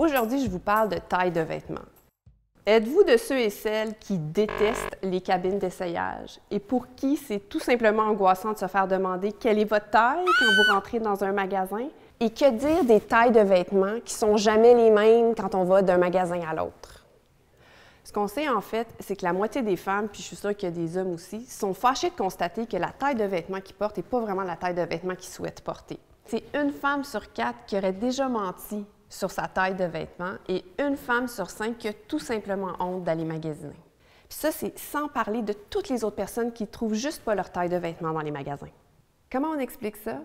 Aujourd'hui, je vous parle de taille de vêtements. Êtes-vous de ceux et celles qui détestent les cabines d'essayage et pour qui c'est tout simplement angoissant de se faire demander quelle est votre taille quand vous rentrez dans un magasin? Et que dire des tailles de vêtements qui sont jamais les mêmes quand on va d'un magasin à l'autre? Ce qu'on sait en fait, c'est que la moitié des femmes, puis je suis sûre qu'il y a des hommes aussi, sont fâchés de constater que la taille de vêtements qu'ils portent n'est pas vraiment la taille de vêtements qu'ils souhaitent porter. C'est une femme sur 4 qui aurait déjà menti sur sa taille de vêtements et une femme sur 5 qui a tout simplement honte d'aller magasiner. Puis ça, c'est sans parler de toutes les autres personnes qui ne trouvent juste pas leur taille de vêtements dans les magasins. Comment on explique ça?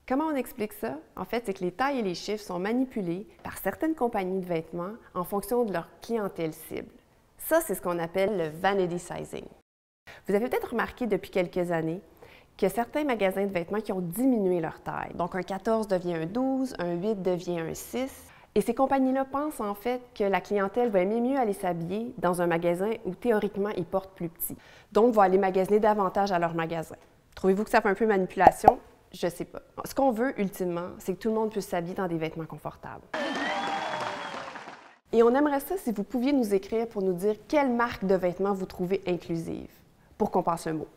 Comment on explique ça? En fait, c'est que les tailles et les chiffres sont manipulés par certaines compagnies de vêtements en fonction de leur clientèle cible. Ça, c'est ce qu'on appelle le vanity sizing. Vous avez peut-être remarqué depuis quelques années qu'il y a certains magasins de vêtements qui ont diminué leur taille. Donc, un 14 devient un 12, un 8 devient un 6. Et ces compagnies-là pensent en fait que la clientèle va aimer mieux aller s'habiller dans un magasin où théoriquement ils portent plus petit. Donc, va aller magasiner davantage à leur magasin. Trouvez-vous que ça fait un peu manipulation? Je sais pas. Ce qu'on veut, ultimement, c'est que tout le monde puisse s'habiller dans des vêtements confortables. Et on aimerait ça si vous pouviez nous écrire pour nous dire quelle marque de vêtements vous trouvez inclusive, pour qu'on passe le mot.